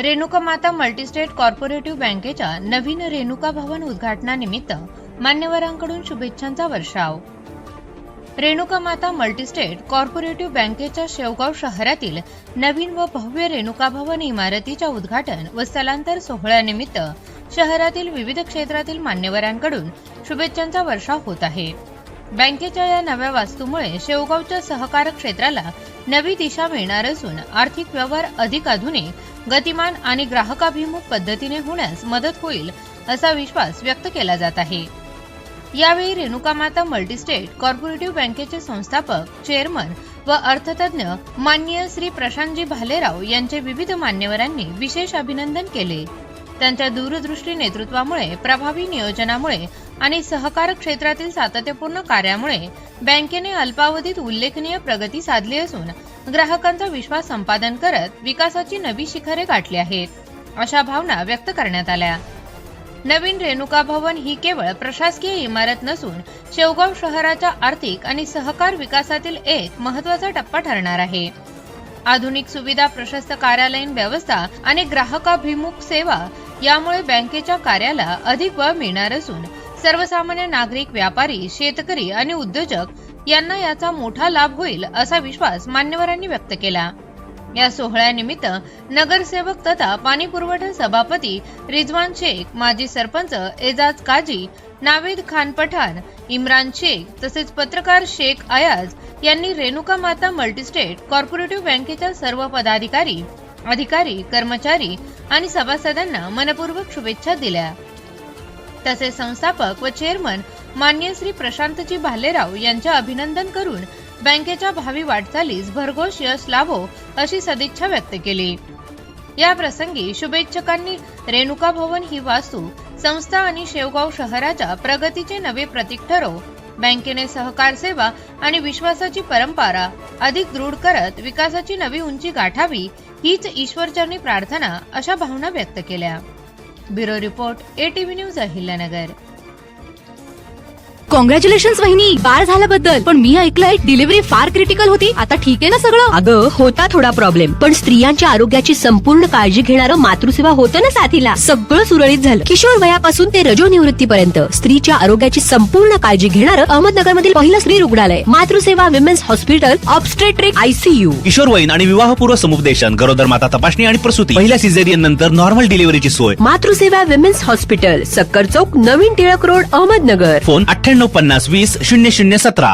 रेणुका माता multi-state co-operative बँकेच्या नवीन रेणुका भवन उद्घाटनानिमित्त मान्यवरांकडून शुभेच्छांचा वर्षाव। रेणुका माता मल्टीस्टेट कॉर्पोरेटिव्ह बँकेच्या शेवगाव शहरातील नवीन व भव्य रेणुका भवन इमारतीच्या उद्घाटन व स्थलांतर सोहळ्यानिमित्त शहरातील विविध क्षेत्रातील मान्यवरांकडून शुभेच्छांचा वर्षाव होत आहे। बँकेच्या या नव्या वास्तूमुळे शेवगावच्या सहकार क्षेत्राला नवी दिशा मिळणार असून आर्थिक व्यवहार अधिक आधुनिक, गतिमान आणि ग्राहकाभिमुख पद्धतीने होण्यास मदत होईल असा विश्वास व्यक्त केला जात आहे। यावेळी रेणुका माता मल्टीस्टेट कॉर्पोरेटिव्ह बँकेचे संस्थापक, चेअरमन व अर्थतज्ञ माननीय श्री प्रशांतजी भालेराव यांचे विविध मान्यवरांनी विशेष अभिनंदन केले। त्यांच्या दूरदृष्टी नेतृत्वामुळे, प्रभावी नियोजनामुळे आणि सहकार क्षेत्रातील सातत्यपूर्ण कार्यामुळे बँकेने अल्पावधीत उल्लेखनीय प्रगती साधली असून ग्राहकांचा विश्वास संपादन करत विकासाची नवी शिखरे गाठली आहेत, अशा भावना व्यक्त करण्यात आल्या। नवीन रेणुका भवन ही केवळ प्रशासकीय इमारत नसून शेवगाव शहराच्या आर्थिक आणि सहकार विकासातील एक महत्त्वाचा टप्पा ठरणार आहे। आधुनिक सुविधा, प्रशस्त कार्यालयीन व्यवस्था आणि ग्राहकाभिमुख सेवा यामुळे बँकेच्या कार्याला अधिक बळ मिळणार असून सर्वसामान्य नागरिक, व्यापारी, शेतकरी आणि उद्योजक यांना याचा मोठा लाभ होईल असा विश्वास मान्यवरांनी व्यक्त केला। या सोहळ्यानिमित्त नगरसेवक तथा पाणी पुरवठा सभापती रिजवान शेख, माजी सरपंच एजाज काजी, नावेद खान पठाण, इम्रान शेख तसेच पत्रकार शेख अयाज यांनी रेणुका माता मल्टीस्टेट कॉर्पोरेटिव्ह बँकेच्या सर्व पदाधिकारी, अधिकारी, कर्मचारी आणि सभासदांना मनपूर्वक शुभेच्छा दिल्या। तसेच संस्थापक व चेअरमन माननीय श्री प्रशांतजी भालेराव यांचे अभिनंदन करून बँकेच्या भावी वाटचालीस भरघोस यश लाभो अशी सदिच्छा व्यक्त केली। या प्रसंगी शुभेच्छकांनी रेणुका भवन ही वास्तू संस्था आणि शेवगाव शहराच्या प्रगतीचे नवे प्रतीक ठरो, बँकेने सहकार सेवा आणि विश्वासाची परंपरा अधिक दृढ करत विकासाची नवी उंची गाठावी हीच ईश्वरचरणी प्रार्थना अशा भावना व्यक्त केल्या। Bureau report, ATV news, Ahilyanagar. Congratulations वहिनी, बाळ झाल्याबद्दल। पण मी ऐकलंय डिलिव्हरी फार क्रिटिकल होती। आता ठीक आहे ना सगळं? अगं होता थोडा प्रॉब्लेम, पण स्त्रियांच्या आरोग्याची संपूर्ण काळजी घेणारं मातृसेवा होतं ना साथीला। सगळं सुरळीत झालं। किशोर वयापासून ते रजोनिवृत्तीपर्यंत स्त्रीच्या आरोग्याची संपूर्ण काळजी घेणारं अहमदनगर मधील पहिलं स्त्री रुग्णालय Matruseva women's hospital, obstetric, ICU, किशोरवयीन आणि विवाहपूर्व समुपदेशन, गरोदर माता तपासणी आणि प्रसूती, पहिल्या सिझेरियन नंतर नॉर्मल डिलिव्हरीची सोय। मातृसेवा विमेन्स हॉस्पिटल, सक्कर चौक, नवीन टिळक रोड, अहमदनगर। फोन 9850 20 0017।